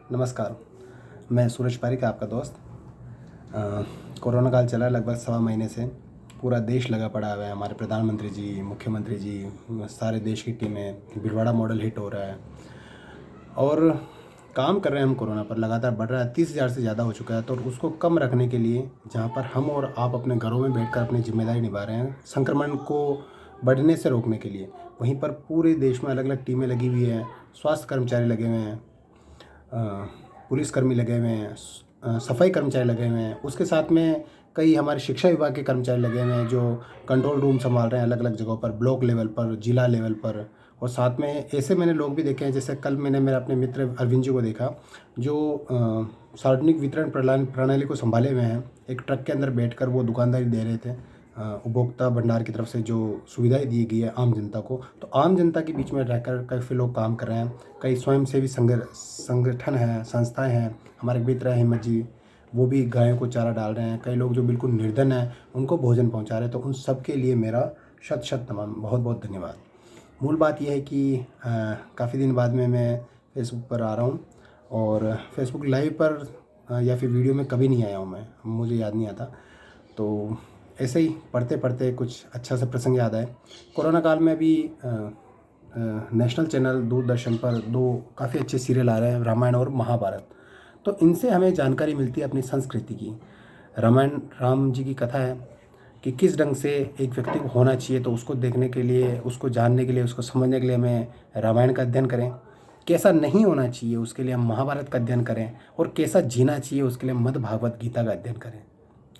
नमस्कार। मैं सूरज पारिक आपका दोस्त। कोरोना काल चला लगभग सवा महीने से। पूरा देश लगा पड़ा हुआ है। हमारे प्रधानमंत्री जी, मुख्यमंत्री जी, सारे देश की टीमें, भिलवाड़ा मॉडल हिट हो रहा है और काम कर रहे हैं हम कोरोना पर। लगातार बढ़ रहा है, 30,000 से ज़्यादा हो चुका है। तो उसको कम रखने के लिए, जहाँ पर हम और आप अपने घरों में बैठकर अपनी जिम्मेदारी निभा रहे हैं संक्रमण को बढ़ने से रोकने के लिए, वहीं पर पूरे देश में अलग अलग टीमें लगी हुई हैं। स्वास्थ्य कर्मचारी लगे हुए हैं, पुलिसकर्मी लगे हुए हैं, सफाई कर्मचारी लगे हुए हैं। उसके साथ में कई हमारे शिक्षा विभाग के कर्मचारी लगे हुए हैं जो कंट्रोल रूम संभाल रहे हैं अलग अलग जगहों पर, ब्लॉक लेवल पर, जिला लेवल पर। और साथ में ऐसे मैंने लोग भी देखे हैं, जैसे कल मैंने मेरा अपने मित्र अरविंद जी को देखा जो सार्वजनिक वितरण प्रणाली को संभाले हुए हैं। एक ट्रक के अंदर बैठकर वो दुकानदारी दे रहे थे। उपभोक्ता भंडार की तरफ से जो सुविधाएं दी गई है आम जनता को, तो आम जनता के बीच में रहकर काफ़ी लोग काम कर रहे हैं। कई स्वयंसेवी संगठन हैं, संस्थाएं हैं। हमारे मित्र हैं हिम्मत जी, वो भी गायों को चारा डाल रहे हैं। कई लोग जो बिल्कुल निर्धन हैं उनको भोजन पहुंचा रहे हैं। तो उन सब के लिए मेरा शत शत तमाम बहुत बहुत धन्यवाद। मूल बात यह है कि काफ़ी दिन बाद में मैं फेसबुक पर आ रहा हूँ और फेसबुक लाइव पर या फिर वीडियो में कभी नहीं आया हूँ मैं, मुझे याद नहीं आता। तो ऐसे ही पढ़ते पढ़ते कुछ अच्छा सा प्रसंग याद आए। कोरोना काल में अभी नेशनल चैनल दूरदर्शन पर दो काफ़ी अच्छे सीरियल आ रहे हैं, रामायण और महाभारत। तो इनसे हमें जानकारी मिलती है अपनी संस्कृति की। रामायण राम जी की कथा है कि किस ढंग से एक व्यक्ति को होना चाहिए, तो उसको देखने के लिए, उसको जानने के लिए, उसको समझने के लिए हमें रामायण का अध्ययन करें। कैसा नहीं होना चाहिए उसके लिए हम महाभारत का अध्ययन करें, और कैसा जीना चाहिए उसके लिए मद् भागवत गीता का अध्ययन करें।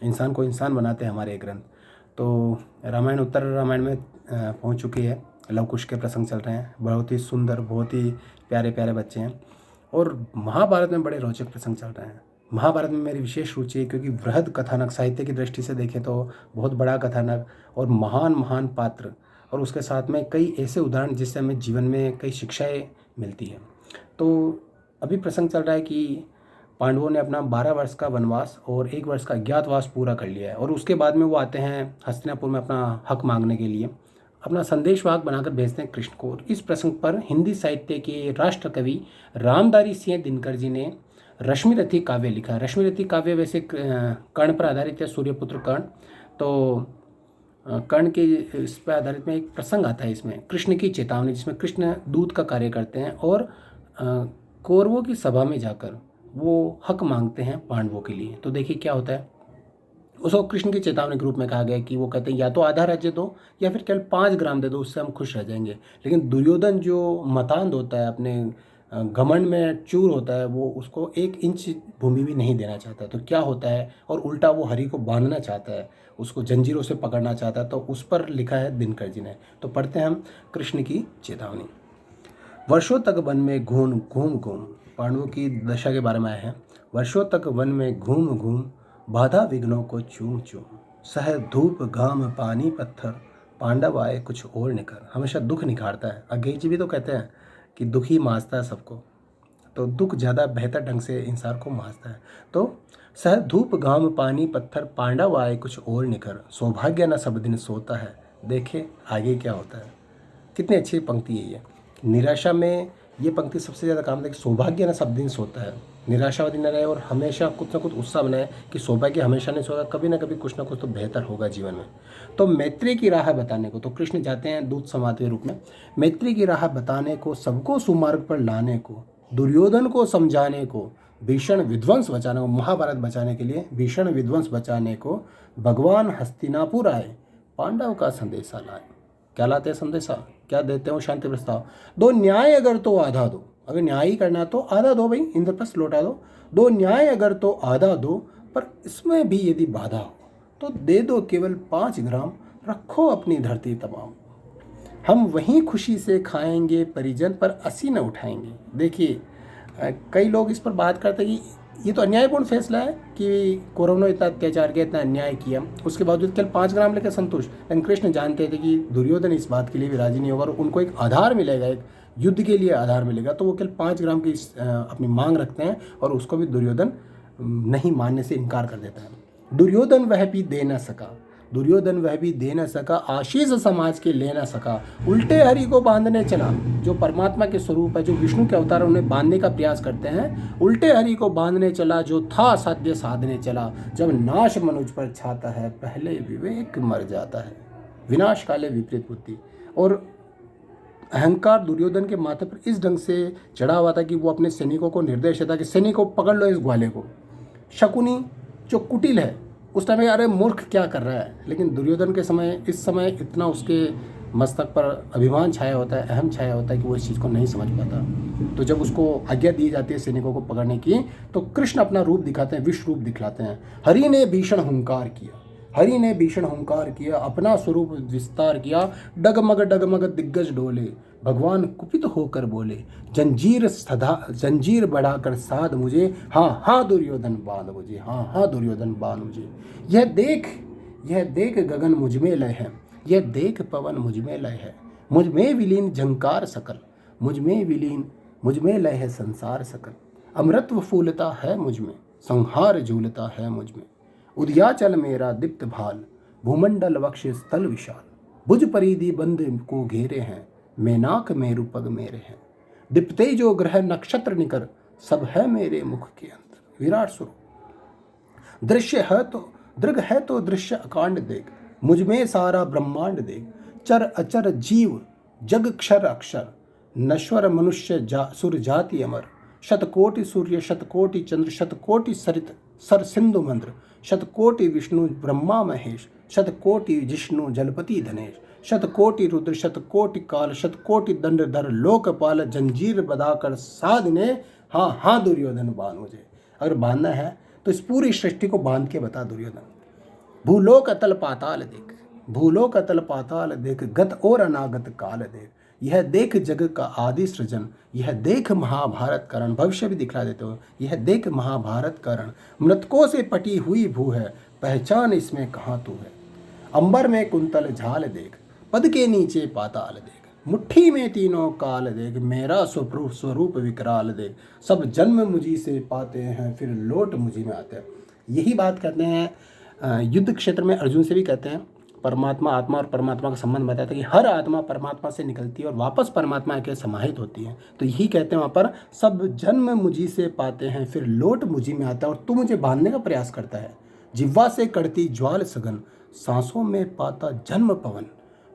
इंसान को इंसान बनाते हैं हमारे ग्रंथ। तो रामायण उत्तर रामायण में पहुंच चुकी है। लव कुश के प्रसंग चल रहे हैं, बहुत ही सुंदर, बहुत ही प्यारे प्यारे बच्चे हैं। और महाभारत में बड़े रोचक प्रसंग चल रहे हैं। महाभारत में मेरी विशेष रुचि है क्योंकि वृहद कथानक, साहित्य की दृष्टि से देखें तो बहुत बड़ा कथानक और महान महान पात्र, और उसके साथ में कई ऐसे उदाहरण जिससे हमें जीवन में कई शिक्षाएं मिलती हैं। तो अभी प्रसंग चल रहा है कि पांडवों ने अपना 12 वर्ष का वनवास और 1 वर्ष का अज्ञातवास पूरा कर लिया है, और उसके बाद में वो आते हैं हस्तिनापुर में अपना हक मांगने के लिए। अपना संदेशवाहक बनाकर भेजते हैं कृष्ण को। और इस प्रसंग पर हिंदी साहित्य के राष्ट्र कवि रामधारी सिंह दिनकर जी ने रश्मिरथी काव्य लिखा। रश्मिरथी काव्य वैसे कर्ण पर आधारित है, सूर्यपुत्र कर्ण। तो कर्ण के इस पर आधारित में एक प्रसंग आता है इसमें, कृष्ण की चेतावनी, जिसमें कृष्ण दूत का कार्य करते हैं और कौरवों की सभा में जाकर वो हक मांगते हैं पांडवों के लिए। तो देखिए क्या होता है। उसको कृष्ण की चेतावनी के रूप में कहा गया कि वो कहते हैं या तो आधा राज्य दो या फिर केवल 5 ग्राम दे दो, उससे हम खुश रह जाएंगे। लेकिन दुर्योधन जो मतांध होता है, अपने घमंड में चूर होता है, वो उसको 1 इंच भूमि भी नहीं देना चाहता। तो क्या होता है, और उल्टा वो हरि को बांधना चाहता है, उसको जंजीरों से पकड़ना चाहता है। तो उस पर लिखा है दिनकर जी ने। तो पढ़ते हैं हम कृष्ण की चेतावनी। वर्षों तक वन में घूम घूम घूम, पांडवों की दशा के बारे में आया है। वर्षों तक वन में घूम घूम, बाधा विघ्नों को चूम चूम, सह धूप घाम पानी पत्थर, पांडव आए कुछ और निकर। हमेशा दुख निखारता है। अज्ञे जी भी तो कहते हैं कि दुख ही मांजता है सबको। तो दुख ज़्यादा बेहतर ढंग से इंसान को मांजता है। तो सह धूप घाम पानी पत्थर, पांडव आए कुछ और निकर, सौभाग्य न सब दिन सोता है। देखे आगे क्या होता है। कितनी अच्छी पंक्ति है ये। निराशा में ये पंक्ति सबसे ज़्यादा काम है कि सौभाग्य ना सब दिन सोता है। निराशावादी न रहे और हमेशा कुछ ना कुछ उत्साह बनाए कि सौभाग्य हमेशा नहीं सोता, कभी ना कभी कुछ ना कुछ तो बेहतर होगा जीवन में। तो मैत्री की राह बताने को, तो कृष्ण जाते हैं दूत संवाद के रूप में। मैत्री की राह बताने को, सबको सुमार्ग पर लाने को, दुर्योधन को समझाने को, भीषण विध्वंस बचाने को, महाभारत बचाने के लिए भीषण विध्वंस बचाने को भगवान हस्तिनापुर आए, पांडव का संदेशा लाए। क्या लाते हैं संदेशा, क्या देते हो शांति प्रस्ताव। दो न्याय अगर तो आधा दो, अगर न्याय ही करना तो आधा दो भाई, इंद्रप्रस्थ लौटा दो। दो न्याय अगर तो आधा दो, पर इसमें भी यदि बाधा हो तो दे दो केवल 5 ग्राम, रखो अपनी धरती तमाम। हम वहीं खुशी से खाएंगे, परिजन पर असी न उठाएंगे। देखिए कई लोग इस पर बात करते हैं कि ये तो अन्यायपूर्ण फैसला है कि कौरवों ने इतना अत्याचार किया, इतना अन्याय किया, उसके बावजूद केवल 5 ग्राम लेकर संतुष्ट। लेकिन कृष्ण जानते थे कि दुर्योधन इस बात के लिए भी राजी नहीं होगा और उनको एक आधार मिलेगा, एक युद्ध के लिए आधार मिलेगा। तो वो केवल 5 ग्राम की अपनी मांग रखते हैं और उसको भी दुर्योधन नहीं मानने से इनकार कर देता है। दुर्योधन वह भी दे न सका, दुर्योधन वह भी दे न सका, आशीष समाज के ले न सका। उल्टे हरि को बांधने चला, जो परमात्मा के स्वरूप है, जो विष्णु के अवतार उन्हें बांधने का प्रयास करते हैं, उल्टे हरि को बांधने चला, जो था साध्य साधने चला। जब नाश मनुज पर छाता है, पहले विवेक मर जाता है। विनाश काले विपरीत बुद्धि। और अहंकार दुर्योधन के माथे पर इस ढंग से चढ़ा हुआ था कि वो अपने सैनिकों को निर्देश देता कि सैनिकों पकड़ लो इस ग्वाले को। शकुनी जो कुटिल है उस टाइम अरे मूर्ख क्या कर रहा है, लेकिन दुर्योधन के समय इस समय इतना उसके मस्तक पर अभिमान छाया होता है, अहम छाया होता है कि वो इस चीज़ को नहीं समझ पाता। तो जब उसको आज्ञा दी जाती है सैनिकों को पकड़ने की, तो कृष्ण अपना रूप दिखाते हैं, विश्व रूप दिखलाते हैं। हरि ने भीषण हुंकार किया, हरि ने भीषण हुंकार किया, अपना स्वरूप विस्तार किया। डगमग डगमग दिग्गज डोले, भगवान कुपित होकर बोले, जंजीर बढ़ाकर साध मुझे, हाँ हाँ दुर्योधन बांध मुझे, हाँ हाँ दुर्योधन बांध मुझे। यह देख गगन मुझ में लय है, यह देख पवन मुझ में लय है। मुझ में विलीन झंकार सकल, मुझ में लय है संसार सकल। अमृतत्व फूलता है मुझ में, संहार झूलता है मुझ में। उदयाचल मेरा दीप्त भाल, भूमंडल वक्ष स्थल विशाल। भुज परिधि बंद को घेरे हैं, मेनाक मेरु पग मेरे हैं। दीप्ते जो ग्रह नक्षत्र निकर, सब है मेरे मुख के अंदर। विराट स्वरूप। दृग है तो दृश्य अकांड देख, मुझ में सारा ब्रह्मांड देख। चर अचर जीव जग क्षर अक्षर, नश्वर मनुष्य सुर जाति अमर। शतकोटि सूर्य शतकोटि चंद्र, शतकोटि सरित सर सिंधु मंद्र। शतकोटि विष्णु ब्रह्मा महेश, शतकोटि जिष्णु जलपति धनेश। शतकोटि रुद्र शतकोटि काल, शतकोटि दंडधर लोकपाल। जंजीर बधाकर साधने, हाँ हाँ दुर्योधन बांध मुझे। अगर बांधना है तो इस पूरी सृष्टि को बांध के बता दुर्योधन। भूलोक अतल पाताल देख, भूलोक अतल पाताल देख। गत और अनागत काल देख। यह देख जग का आदि सृजन, यह देख महाभारत करण। भविष्य भी दिखला देते हो। यह देख महाभारत करण, मृतकों से पटी हुई भू है, पहचान इसमें कहाँ तू है। अंबर में कुंतल झाल देख, पद के नीचे पाताल देख। मुट्ठी में तीनों काल देख, मेरा स्वरूप विकराल देख। सब जन्म मुझी से पाते हैं, फिर लौट मुझी में आते हैं। यही बात कहते हैं युद्ध क्षेत्र में, अर्जुन से भी कहते हैं। परमात्मा, आत्मा और परमात्मा का संबंध बताता है कि हर आत्मा परमात्मा से निकलती है और वापस परमात्मा के समाहित होती है। तो यही कहते हैं वहाँ पर, सब जन्म मुझी से पाते हैं, फिर लौट मुझी में आता है। और तू मुझे बांधने का प्रयास करता है। जिह्वा से कड़ती ज्वाल सघन, सांसों में पाता जन्म पवन।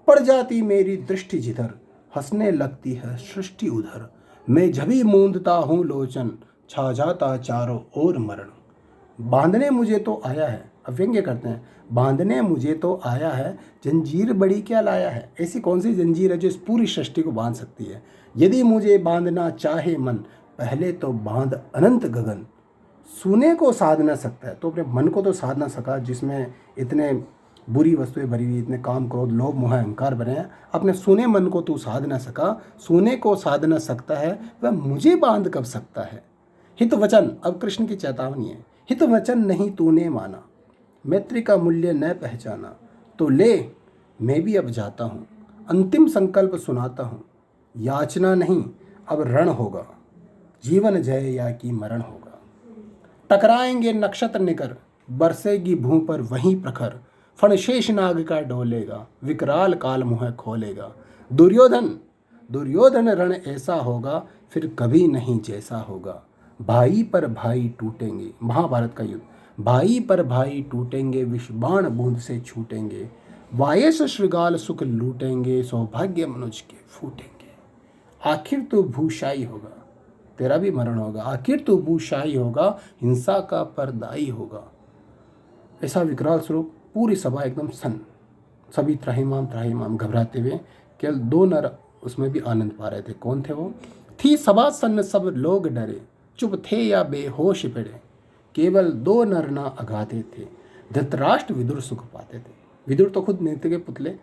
पड़ जाती मेरी दृष्टि जिधर, हंसने लगती है सृष्टि उधर। मैं जभी मूंदता हूँ लोचन, छा जाता चारों ओर मरण। बांधने मुझे तो आया है, अब व्यंग्य करते हैं, बांधने मुझे तो आया है, जंजीर बड़ी क्या लाया है। ऐसी कौन सी जंजीर है जो इस पूरी सृष्टि को बांध सकती है। यदि मुझे बांधना चाहे मन, पहले तो बांध अनंत गगन। सूने को साध ना सकता है, तो अपने मन को तो साध ना सका, जिसमें इतने बुरी वस्तुएं भरी हुई, इतने काम क्रोध लोभ मोह अहंकार भरे हैं। अपने सूने मन को तू साध ना सका, सूने को साध ना सकता है, वह मुझे बांध कब सकता है। हित वचन, अब कृष्ण की चेतावनी है। हित वचन नहीं तूने माना, मैत्री का मूल्य न पहचाना। तो ले मैं भी अब जाता हूँ, अंतिम संकल्प सुनाता हूँ। याचना नहीं अब रण होगा, जीवन जय या कि मरण होगा। टकराएंगे नक्षत्र निकर, बरसेगी भूं पर वहीं प्रखर। फण शेष नाग का डोलेगा, विकराल काल मुँह खोलेगा। दुर्योधन रण ऐसा होगा, फिर कभी नहीं जैसा होगा। भाई पर भाई टूटेंगे, महाभारत का युद्ध। भाई पर भाई टूटेंगे, विषबाण बूंद से छूटेंगे। वायस श्रृगाल सुख लूटेंगे, सौभाग्य मनुज के फूटेंगे। आखिर तो भूशाई होगा, तेरा भी मरण होगा। आखिर तो भूशाई होगा, हिंसा का परदाई होगा। ऐसा विकराल स्वरूप। पूरी सभा एकदम सभी त्राहिमाम घबराते हुए। केवल 2 नर उसमें भी आनंद पा रहे थे। कौन थे वो? थी सभा सन्न सब लोग डरे, चुप थे या बेहोश पड़े। केवल 2 नर ना अगाधे थे, धृतराष्ट्र विदुर सुख पाते थे। विदुर तो खुद नीति के पुतले।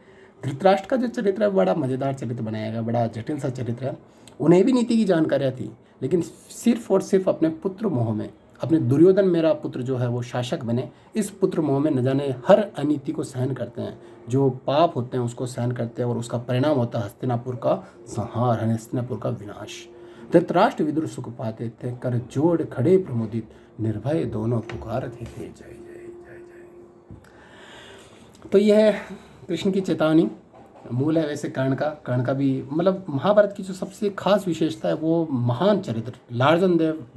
धृतराष्ट्र का जो चरित्र है बड़ा मज़ेदार चरित्र बनाया गया, बड़ा जटिल सा चरित्र है। उन्हें भी नीति की जानकारियाँ थी, लेकिन सिर्फ और सिर्फ अपने पुत्र मोह में, अपने दुर्योधन मेरा पुत्र जो है वो शासक बने, इस पुत्र मोह में न जाने हर अनीति को सहन करते हैं। जो पाप होते हैं उसको सहन करते हैं, और उसका परिणाम होता है हस्तिनापुर का संहार, हस्तिनापुर का विनाश। धृतराष्ट्र विदुर सुख पाते थे, कर जोड़ खड़े प्रमुदित, निर्भय दोनों पुकारते थे जय जय जय जय। तो यह है कृष्ण की चेतावनी। मूल है वैसे कर्ण का भी मतलब महाभारत की जो सबसे खास विशेषता है वो महान चरित्र, लार्जर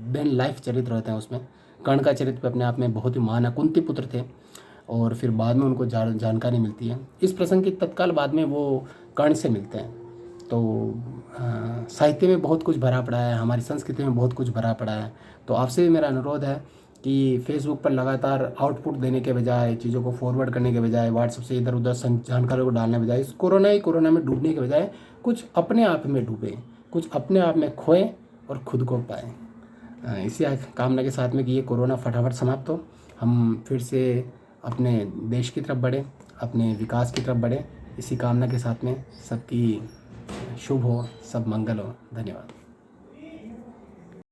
देन लाइफ चरित्र होते हैं उसमें। कर्ण का चरित्र अपने आप में बहुत ही महान है। कुंती पुत्र थे और फिर बाद में उनको जानकारी मिलती है। इस प्रसंग के तत्काल बाद में वो कर्ण से मिलते हैं। तो साहित्य में बहुत कुछ भरा पड़ा है, हमारी संस्कृति में बहुत कुछ भरा पड़ा है। तो आपसे भी मेरा अनुरोध है कि फेसबुक पर लगातार आउटपुट देने के बजाय, चीज़ों को फॉरवर्ड करने के बजाय, व्हाट्सएप से इधर उधर जानकारियों को डालने के बजाय, इस कोरोना में डूबने के बजाय कुछ अपने आप में डूबें, कुछ अपने आप में खोएं और खुद को पाएं। इसी कामना के साथ में कि ये कोरोना फटाफट समाप्त हो, हम फिर से अपने देश की तरफ बढ़ें, अपने विकास की तरफ बढ़ें। इसी कामना के साथ में सबकी शुभ हो, सब मंगल हो। धन्यवाद।